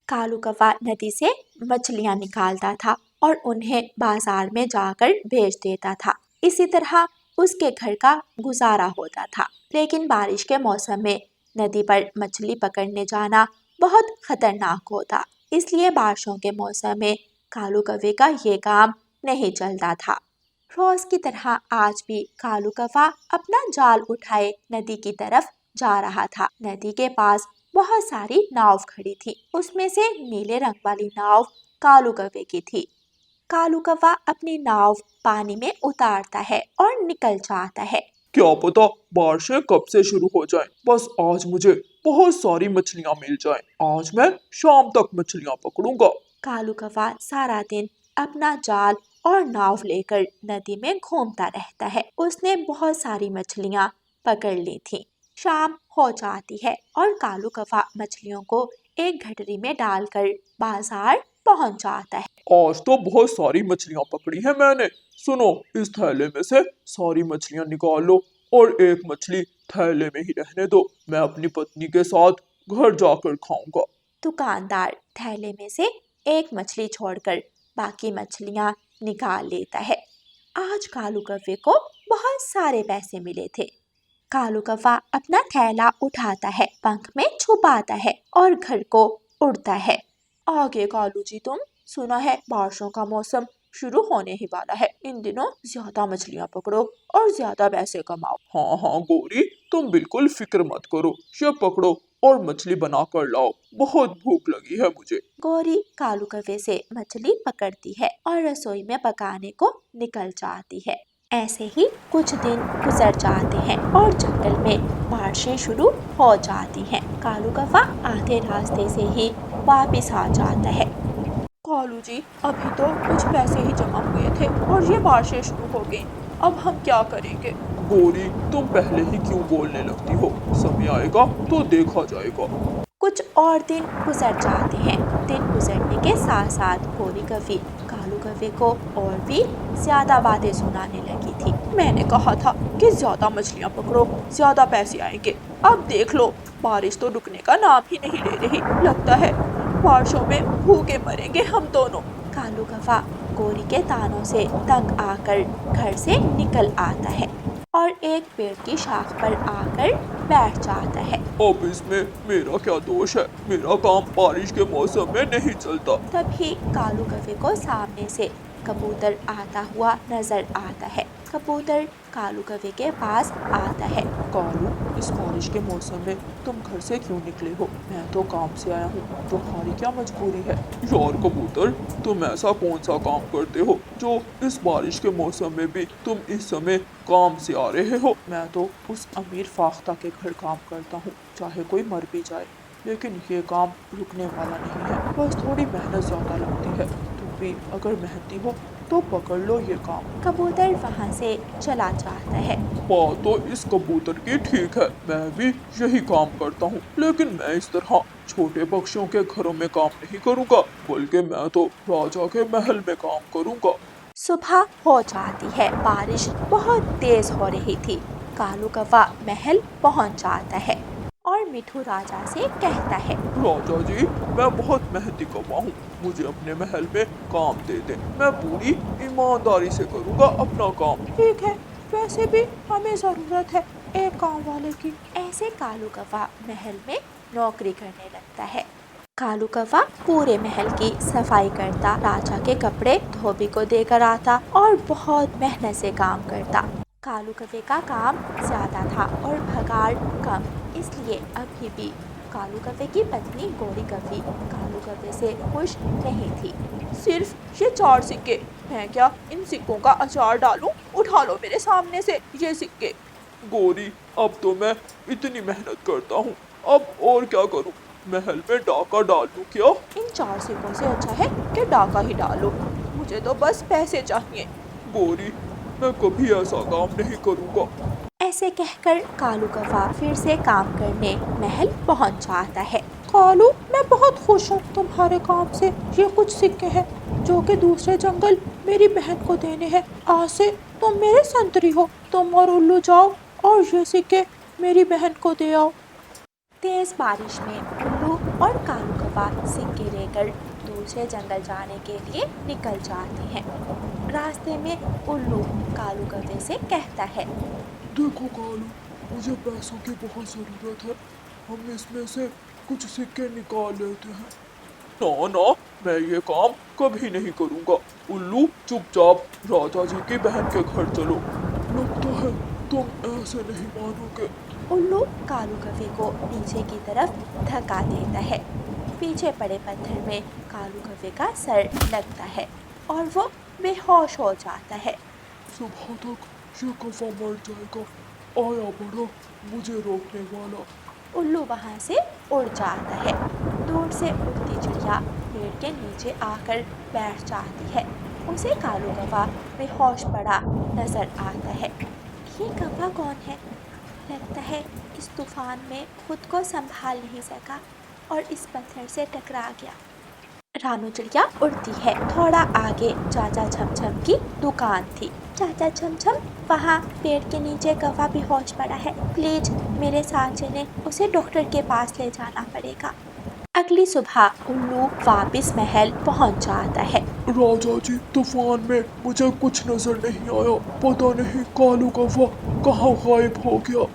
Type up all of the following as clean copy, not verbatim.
कालू कौवा नदी से मछलियां निकालता था और उन्हें बाजार में जाकर बेच देता था। इसी तरह उसके घर का गुजारा होता था। लेकिन बारिश के मौसम में नदी पर मछली पकड़ने जाना बहुत खतरनाक होता, इसलिए बारिशों के मौसम में कालू कौवे का ये काम नहीं चलता था। रोज की तरह आज भी कालू कौवा अपना जाल उठाए नदी की तरफ जा रहा था। नदी के पास बहुत सारी नाव खड़ी थी। उसमें से नीले रंग वाली नाव कालू कौवे की थी। कालू कौवा अपनी नाव पानी में उतारता है और निकल जाता है। क्या पता बारिशें कब से शुरू हो जाएं। बस आज मुझे बहुत सारी मछलियां मिल जाएं। आज मैं शाम तक मछलियां पकड़ूंगा। कालू कौवा सारा दिन अपना जाल और नाव लेकर नदी में घूमता रहता है। उसने बहुत सारी मछलियां पकड़ ली थी। शाम हो जाती है और कालू कौवा मछलियों को एक गठरी में डालकर बाजार पहुंच जाता है। आज तो बहुत सारी मछलियां पकड़ी हैं मैंने। सुनो, इस थैले में से सारी मछलियां निकाल लो और एक मछली थैले में ही रहने दो। मैं अपनी पत्नी के साथ घर जाकर खाऊंगा। दुकानदार थैले में से एक मछली छोड़कर बाकी मछलियां निकाल लेता है। आज कालू कौवे को बहुत सारे पैसे मिले थे। कालू कौवा अपना थैला उठाता है, पंख में छुपाता है और घर को उड़ता है। आगे कालू जी, तुम सुना है बारिशों का मौसम शुरू होने ही वाला है। इन दिनों ज्यादा मछलियां पकड़ो और ज्यादा पैसे कमाओ। हाँ हाँ गौरी, तुम बिल्कुल फिक्र मत करो। ये पकड़ो और मछली बना कर लाओ। बहुत भूख लगी है मुझे। गौरी कालू कौवे से मछली पकड़ती है और रसोई में पकाने को निकल जाती है। ऐसे ही कुछ दिन गुजर जाते हैं और जंगल में बारिशें शुरू हो जाती हैं। कालू कौवा आधे रास्ते से ही वापस आ जाता है। कालू जी, अभी तो कुछ पैसे ही जमा हुए थे और ये बारिशें शुरू हो गई। अब हम क्या करेंगे? गौरी, तुम पहले ही क्यों बोलने लगती हो? समय आएगा तो देखा जाएगा। कुछ और दिन गुजर जाते हैं। दिन गुजरने के साथ साथ गौरी कौवी कालू कौवे को और भी ज्यादा बातें सुनाने लगी थी। मैंने कहा था कि ज्यादा मछलियां पकड़ो, ज्यादा पैसे आएंगे। अब देख लो, बारिश तो रुकने का नाम ही नहीं ले रही। लगता है बारिशों में भूखे मरेंगे हम दोनों। कालू कौवा गौरी के तानों से तंग आकर घर से निकल आता है और एक पेड़ की शाख पर आकर बैठ जाता है। अब इसमें मेरा क्या दोष है? मेरा काम बारिश के मौसम में नहीं चलता। तभी कालू कौवे को सामने से कबूतर आता हुआ नजर आता है। कबूतर कालू कौवे के पास आता है। कालू, इस बारिश के मौसम में तुम घर से क्यों निकले हो? मैं तो काम से आया हूँ। तुम्हारी क्या मजबूरी है? यार कबूतर, तुम ऐसा कौन सा काम करते हो जो इस बारिश के मौसम में भी तुम इस समय काम से आ रहे हो? मैं तो उस अमीर फाख्ता के घर काम करता हूँ, चाहे कोई मर भी जाए। लेकिन ये काम रुकने वाला नहीं है, बस थोड़ी मेहनत ज्यादा लगती है। तुम भी अगर मेहनती हो तो पकड़ लो ये काम। कबूतर वहाँ से चला जाता है। बात तो इस कबूतर की ठीक है, मैं भी यही काम करता हूँ। लेकिन मैं इस तरह छोटे पक्षियों के घरों में काम नहीं करूँगा, बल्कि मैं तो राजा के महल में काम करूँगा। सुबह हो जाती है। बारिश बहुत तेज हो रही थी। कालू कौवा महल पहुँच जाता है और मिठू राजा से कहता है, राजा जी, मैं बहुत मेहनती कौवा हूँ, मुझे अपने महल में काम दे दें। मैं पूरी ईमानदारी से करूँगा अपना काम। ठीक है, वैसे भी हमें जरूरत है एक काम वाले की। ऐसे कालू कौवा महल में नौकरी करने लगता है। कालू कौवा पूरे महल की सफाई करता, राजा के कपड़े धोबी को देकर आता और बहुत मेहनत से काम करता। कालू कौवे का काम ज्यादा था और भगाड़ कम, इसलिए अभी भी कालू कौवे की पत्नी गौरी कौवी कालू कौवे से खुश नहीं थी। सिर्फ ये 4 सिक्के, मैं क्या इन सिक्कों का अचार डालूं? उठा लो मेरे सामने से ये सिक्के। गौरी, अब तो मैं इतनी मेहनत करता हूँ, अब और क्या करूँ? महल में डाका डाल दूँ क्या? इन 4 सिक्कों से अच्छा है कि डाका ही डालो, मुझे तो बस पैसे चाहिए। गौरी, मैं कभी ऐसा काम नहीं करूँगा। ऐसे कहकर कालू कौवा फिर से काम करने महल पहुंच जाता है। कालू, मैं बहुत खुश हूँ तुम्हारे काम से। ये कुछ सिक्के हैं जो कि दूसरे जंगल मेरी बहन को देने हैं। आज से तुम मेरे संतरी हो। तुम और उल्लू जाओ और ये सिक्के मेरी बहन को दे आओ। तेज बारिश में उल्लू और कालू कौवा कौवा सिक्के लेकर दूसरे जंगल जाने के लिए निकल जाते हैं। रास्ते में उल्लू कालू कौवे से कहता है, देखो कालू, मुझे पैसों की बहुत ज़रूरत है, हम इसमें से कुछ सिक्के निकाल लेते हैं। ना ना, मैं ये काम कभी नहीं करूँगा। उल्लू, चुपचाप राजा जी की बहन के घर चलो। लगता है तुम ऐसे नहीं मानोगे। उल्लू कालू कौवे को पीछे की तरफ धक्का देता है। पीछे पड़े पत्थर में कालू कौवे का सर लगता है और वो बेहोश हो जाता है। सुबह तक ये कौवा मर जाएगा। आया बड़ा मुझे रोकने वाला। उल्लू वहाँ से उड़ जाता है। दूर से उड़ती चिड़िया पेड़ के नीचे आकर बैठ जाती है। उसे कालू कौवा बेहोश पड़ा नजर आता है। ये कौवा कौन है? लगता है इस तूफान में खुद को संभाल नहीं सका और इस पत्थर से टकरा गया। रानू चिड़िया उड़ती है। थोड़ा आगे चाचा छमछम की दुकान थी। चाचा छमछम, वहाँ पेड़ के नीचे कौवा बेहोश पड़ा है, प्लीज मेरे साथ चलें, उसे डॉक्टर के पास ले जाना पड़ेगा। अगली सुबह उल्लू वापस महल पहुँच जाता है। राजा जी, तूफान में मुझे कुछ नजर नहीं आया। पता नहीं कालू कौवा कहाँ गायब हो गया।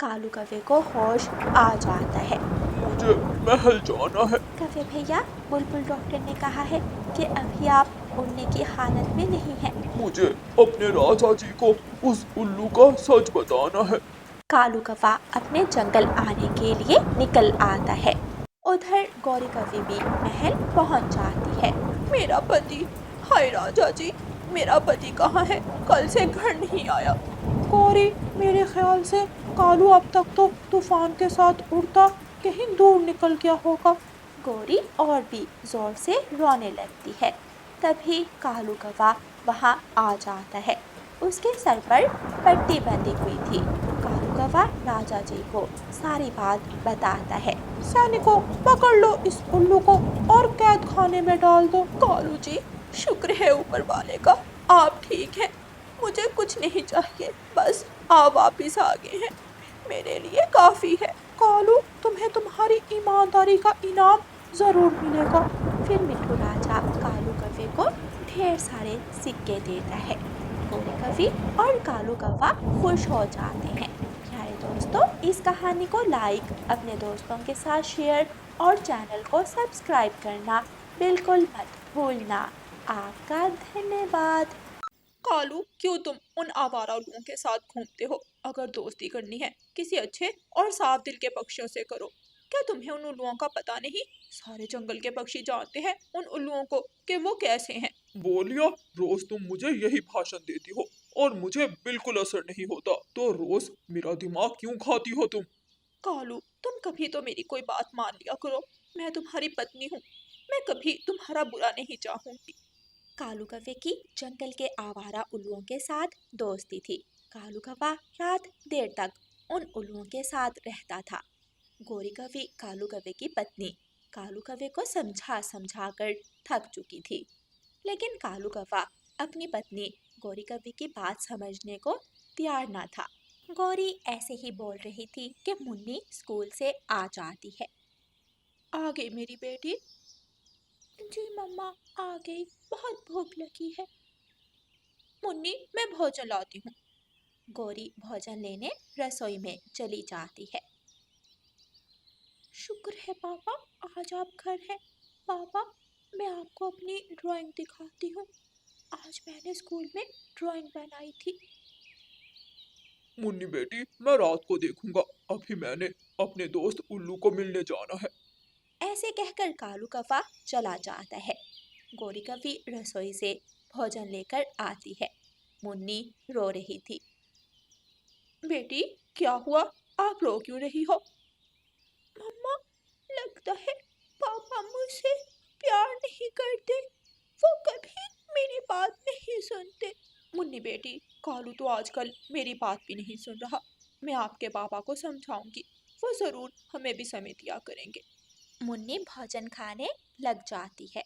कालू कौवे को होश आ जाता है। मुझे महल जाना है। कौवे भैया, बुलबुल डॉक्टर ने कहा है कि अभी आप उड़ने की हालत में नहीं हैं। मुझे अपने राजा जी को उस उल्लू का सच बताना है। कालू कौवा अपने जंगल आने के लिए निकल आता है। उधर गौरी कौवे भी महल पहुंच जाती है। मेरा पति, हाय राजा जी, मेरा पति कहाँ है? कल से घर नहीं आया। गौरी, मेरे ख्याल से कालू अब तक तो तूफान के साथ उड़ता कहीं दूर निकल गया होगा। गौरी और भी जोर से रोने लगती है। तभी कालू कौवा वहाँ आ जाता है। उसके सर पर पट्टी बंधी हुई थी। कालू कौवा राजा जी को सारी बात बताता है। सैनिकों, पकड़ लो इस उल्लू को और कैद खाने में डाल दो। कालू जी, शुक्र है ऊपर वाले का, आप ठीक हैं। मुझे कुछ नहीं चाहिए, बस आप वापिस आ गए हैं, मेरे लिए काफ़ी है। कालू, तुम्हें तुम्हारी ईमानदारी का इनाम ज़रूर मिलेगा। फिर मिट्ठू राजा कालू कौवे को ढेर सारे सिक्के देता है। गौरी कौवी और कालू कौवा खुश हो जाते हैं। प्यारे दोस्तों, इस कहानी को लाइक, अपने दोस्तों के साथ शेयर और चैनल को सब्सक्राइब करना बिल्कुल मत भूलना। आपका धन्यवाद। कालू, क्यों तुम उन आवारा उल्लुओं के साथ घूमते हो? अगर दोस्ती करनी है किसी अच्छे और साफ दिल के पक्षियों से करो। क्या तुम्हें उन उल्लुओं का पता नहीं? सारे जंगल के पक्षी जानते हैं उन उल्लुओं को कि वो कैसे हैं। बोलिया, रोज तुम मुझे यही भाषण देती हो और मुझे बिल्कुल असर नहीं होता, तो रोज मेरा दिमाग क्यों खाती हो तुम? कालू, तुम कभी तो मेरी कोई बात मान लिया करो। मैं तुम्हारी पत्नी हूँ, मैं कभी तुम्हारा बुरा नहीं चाहूंगी। कालू कौवे की जंगल के आवारा उल्लुओं के साथ दोस्ती थी। कालू कौवा रात देर तक उन उल्लुओं के साथ रहता था। गौरी कौवी कालू कौवे की पत्नी कालू कौवे को समझा समझा कर थक चुकी थी, लेकिन कालू कौवा अपनी पत्नी गौरी कौवे की बात समझने को तैयार न था। गौरी ऐसे ही बोल रही थी कि मुन्नी स्कूल से आ जाती है। आ गई मेरी बेटी। जी मम्मा, आ गई, बहुत भूख लगी है। मुन्नी, मैं भोजन लाती हूँ। गौरी भोजन लेने रसोई में चली जाती है। शुक्र है पापा, आज आप घर हैं। पापा, मैं आपको अपनी ड्राइंग दिखाती हूँ। आज मैंने स्कूल में ड्राइंग बनाई थी। मुन्नी बेटी, मैं रात को देखूंगा, अभी मैंने अपने दोस्त उल्लू को मिलने जाना है। ऐसे कहकर कालू कौवा चला जाता है। गौरी कौवी रसोई से भोजन लेकर आती है। मुन्नी रो रही थी। बेटी, क्या हुआ? आप रो क्यों रही हो? मम्मा, लगता है पापा मुझसे प्यार नहीं करते, वो कभी मेरी बात नहीं सुनते। मुन्नी बेटी, कालू तो आजकल मेरी बात भी नहीं सुन रहा। मैं आपके पापा को समझाऊंगी, वो जरूर हमें भी समय दिया करेंगे। मुन्नी भोजन खाने लग जाती है।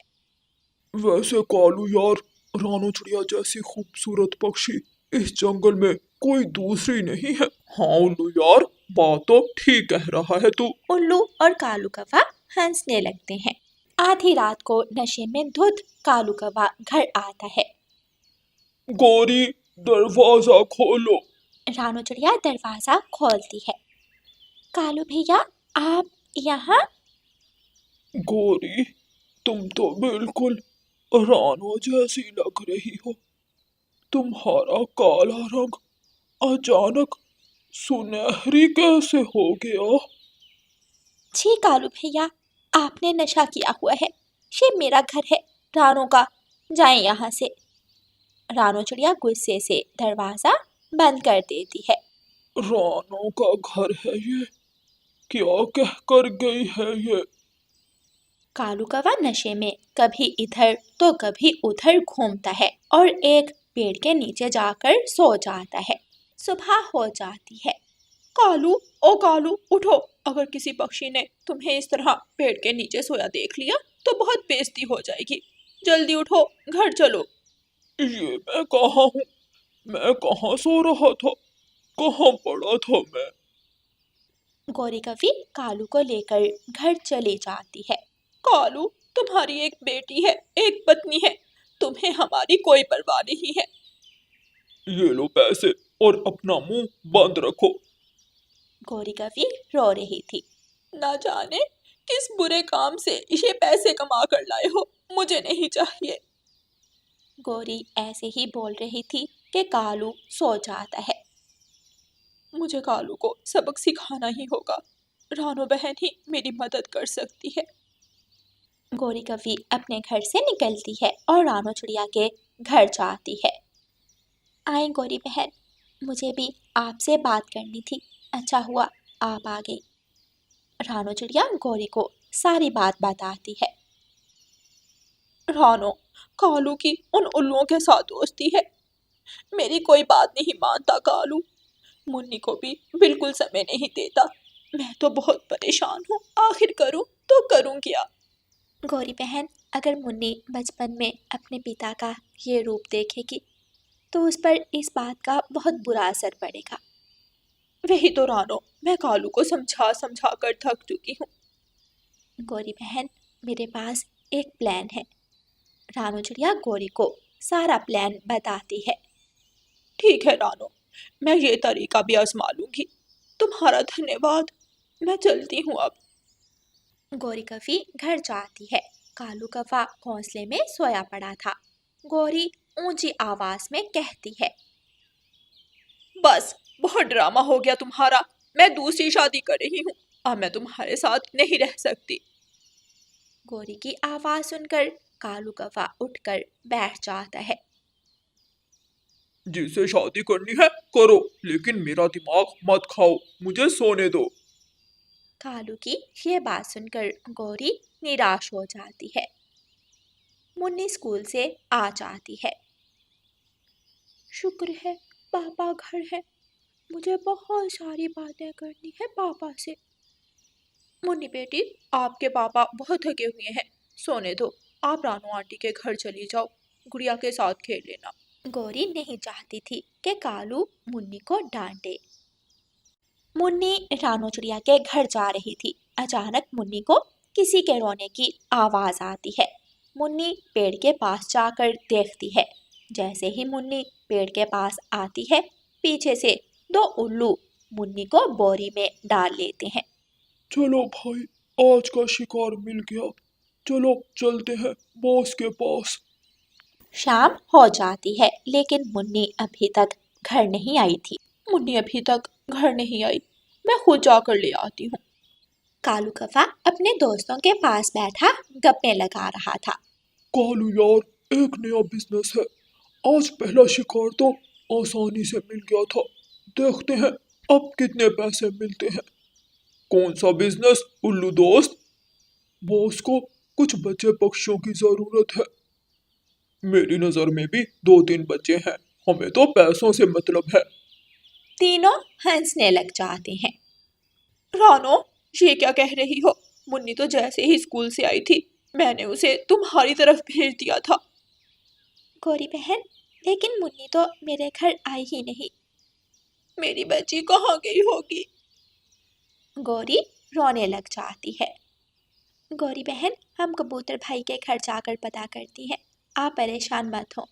वैसे कालू यार, रानू चिड़िया जैसी खूबसूरत पक्षी इस जंगल में कोई दूसरी नहीं है। हाँ उल्लू यार, बात तो ठीक कह रहा है तू। उल्लू और कालू कौवा हंसने लगते हैं। आधी रात को नशे में धुत कालू कौवा घर आता है। गौरी, दरवाजा खोलो। रानू चिड़िया दरवाजा खोलती है। कालू भैया, आप यहाँ? गौरी, तुम तो बिल्कुल रानो जैसी लग रही हो। तुम्हारा काला रंग अचानक सुनहरी कैसे हो गया? जी कालू भैया, आपने नशा किया हुआ है। ये मेरा घर है, रानू का। जाएं यहाँ से। रानू चिड़िया गुस्से से दरवाजा बंद कर देती है। रानो का घर है ये? क्या कह कर गई है ये? कालू कौवा नशे में कभी इधर तो कभी उधर घूमता है और एक पेड़ के नीचे जाकर सो जाता है। सुबह हो जाती है। कालू, ओ कालू, उठो। अगर किसी पक्षी ने तुम्हें इस तरह पेड़ के नीचे सोया देख लिया तो बहुत बेइज्जती हो जाएगी। जल्दी उठो, घर चलो। ये मैं कहाँ हूँ? मैं कहाँ सो रहा था? कहाँ पड़ा था मैं? गौरी कवि कालू को लेकर घर चली जाती है। कालू, तुम्हारी एक बेटी है, एक पत्नी है। तुम्हें हमारी कोई परवाह नहीं है। ये लो पैसे और अपना मुंह बंद रखो। गौरी कवि रो रही थी। ना जाने किस बुरे काम से ये पैसे कमा कर लाए हो, मुझे नहीं चाहिए। गौरी ऐसे ही बोल रही थी कि कालू सो जाता है। मुझे कालू को सबक सिखाना ही होगा। रानो बहन ही मेरी मदद कर सकती है। गौरी कवि अपने घर से निकलती है और रानो चिड़िया के घर जाती है। आए गौरी बहन, मुझे भी आपसे बात करनी थी। अच्छा हुआ आप आ गई। रानो चिड़िया गौरी को सारी बात बताती है। रानो, कालू की उन उल्लुओं के साथ दोस्ती है। मेरी कोई बात नहीं मानता कालू। मुन्नी को भी बिल्कुल समय नहीं देता। मैं तो बहुत परेशान हूँ। आखिर करूँ तो करूँ क्या? गौरी बहन, अगर मुन्नी बचपन में अपने पिता का ये रूप देखेगी तो उस पर इस बात का बहुत बुरा असर पड़ेगा। वही तो रानो, मैं कालू को समझा समझा कर थक चुकी हूँ। गौरी बहन, मेरे पास एक प्लान है। रानो चिड़िया गौरी को सारा प्लान बताती है। ठीक है रानो, मैं ये तरीका भी आजमा लूंगी। तुम्हारा धन्यवाद। मैं चलती हूँ अब। गौरी कवि घर जाती है। कालू कौवा घोंसले में सोया पड़ा था। गौरी ऊंची आवाज में कहती है, बस बहुत ड्रामा हो गया तुम्हारा। मैं दूसरी शादी कर रही हूँ। अब मैं तुम्हारे साथ नहीं रह सकती। गौरी की आवाज सुनकर कालू कौवा उठकर बैठ जाता है। जिसे शादी करनी है करो, लेकिन मेरा दिमाग मत खाओ। मुझे सोने दो। कालू की ये बात सुनकर गौरी निराश हो जाती है। मुन्नी स्कूल से आ जाती है। शुक्र है पापा घर है। मुझे बहुत सारी बातें करनी है पापा से। मुन्नी बेटी, आपके पापा बहुत थके हुए हैं। सोने दो। आप रानू आंटी के घर चली जाओ। गुड़िया के साथ खेल लेना। गौरी नहीं चाहती थी कि कालू मुन्नी को डांटे। मुन्नी रानू चिड़िया के घर जा रही थी। अचानक मुन्नी को किसी के रोने की आवाज आती है। मुन्नी पेड़ के पास जाकर देखती है। जैसे ही मुन्नी पेड़ के पास आती है, पीछे से दो उल्लू मुन्नी को बोरी में डाल लेते हैं। चलो भाई, आज का शिकार मिल गया। चलो चलते हैं बॉस के पास। शाम हो जाती है, लेकिन मुन्नी अभी तक घर नहीं आई थी। मुन्नी अभी तक घर नहीं आई। मैं खुद जाकर ले आती हूँ। कालू कौवा अपने दोस्तों के पास बैठा गप्पे लगा रहा था। कालू यार, एक नया बिजनेस है। आज पहला शिकार तो आसानी से मिल गया था। देखते हैं अब कितने पैसे मिलते हैं। कौन सा बिजनेस उल्लू दोस्त? बॉस को कुछ बचे पक्षियों की जरूरत है। मेरी नजर में भी दो तीन बच्चे हैं। हमें तो पैसों से मतलब है। तीनों हंसने लग जाते हैं। रानो, ये क्या कह रही हो? मुन्नी तो जैसे ही स्कूल से आई थी, मैंने उसे तुम्हारी तरफ भेज दिया था। गौरी बहन, लेकिन मुन्नी तो मेरे घर आई ही नहीं। मेरी बच्ची कहाँ गई होगी? गौरी रोने लग जाती है। गौरी बहन, हम कबूतर भाई के घर जाकर पता करती हैं, आप परेशान मत हो।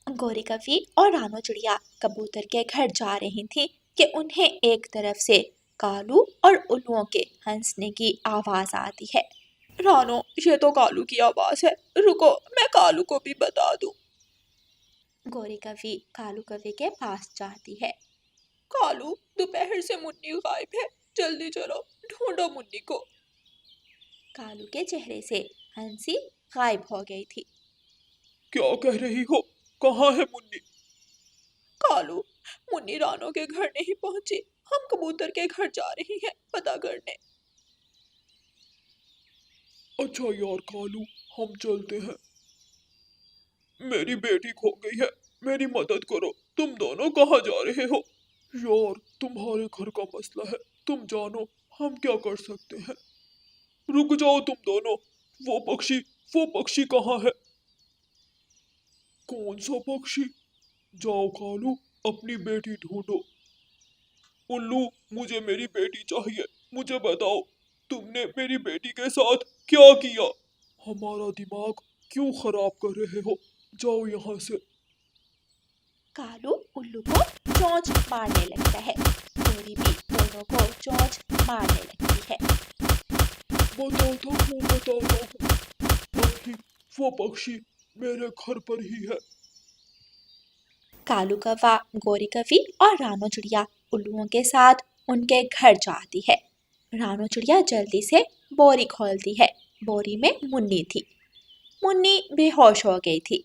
गौरी कवि और रानो चिड़िया कबूतर के घर जा रही थी कि उन्हें एक तरफ से कालू और उल्लुओं के हंसने की आवाज आती है। रानो, ये तो कालू की आवाज है, रुको मैं कालू को भी बता दूं। गौरी कवि कालू कवि के पास जाती है। कालू, दोपहर से मुन्नी गायब है, जल्दी चलो ढूंढो मुन्नी को। कालू के चेहरे से हंसी गायब हो गई थी। क्या कह रही हो, कहाँ है मुन्नी? कालू, मुन्नी रानो के घर नहीं पहुंची, हम कबूतर के घर जा रही हैं पता करने। अच्छा यार कालू, हम चलते हैं। मेरी बेटी खो गई है, मेरी मदद करो। तुम दोनों कहाँ जा रहे हो? यार, तुम्हारे घर का मसला है, तुम जानो हम क्या कर सकते हैं। रुक जाओ तुम दोनों, वो पक्षी कहाँ है? कौन सा पक्षी? जाओ कालू, अपनी बेटी ढूंढो। उल्लू, मुझे मेरी बेटी चाहिए, मुझे बताओ तुमने मेरी बेटी के साथ क्या किया? हमारा दिमाग क्यों खराब कर रहे हो, जाओ यहाँ से। कालू उल्लू को चोंच मारने लगता है। गौरी भी दोनों को चोंच मारने लगती है। बताता हूँ, अभी वो पक्षी मेरे घर पर ही है। कालू कौवा, गौरी कवि और रानो चिड़िया उल्लुओं के साथ उनके घर जाती है। रानो चिड़िया जल्दी से बोरी खोलती है। बोरी में मुन्नी थी। मुन्नी बेहोश हो गई थी।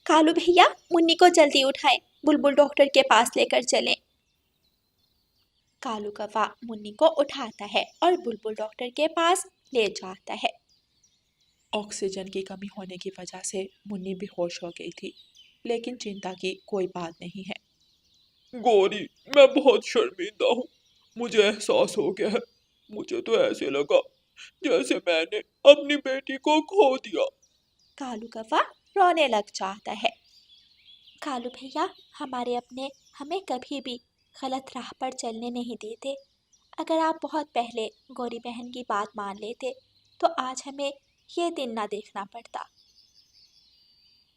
कालू भैया, मुन्नी को जल्दी उठाएं, बुलबुल डॉक्टर के पास लेकर चलें। कालू कौवा मुन्नी को उठाता है और बुलबुल डॉक्टर के पास ले जाता है। ऑक्सीजन की कमी होने की वजह से मुन्नी बेहोश हो गई थी, लेकिन चिंता की कोई बात नहीं है। गौरी, मैं बहुत शर्मिंदा हूँ, मुझे एहसास हो गया है। मुझे तो ऐसे लगा जैसे मैंने अपनी बेटी को खो दिया। कालू कौवा रोने लग जाता है। कालू भैया, हमारे अपने हमें कभी भी गलत राह पर चलने नहीं देते। अगर आप बहुत पहले गौरी बहन की बात मान लेते तो आज हमें ये दिन ना देखना पड़ता।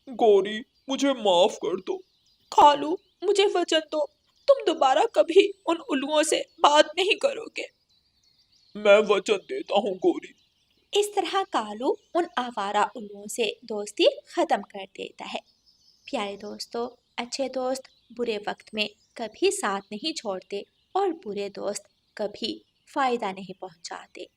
गौरी, मुझे माफ कर दो। खालू, मुझे वचन दो, तुम दोबारा कभी उन उल्लुओं से बात नहीं करोगे। मैं वचन देता हूँ गौरी। इस तरह कालू उन आवारा उल्लुओं से दोस्ती खत्म कर देता है। प्यारे दोस्तों, अच्छे दोस्त बुरे वक्त में कभी साथ नहीं छोड़ते और बुरे दोस्त कभी फायदा नहीं पहुंचाते।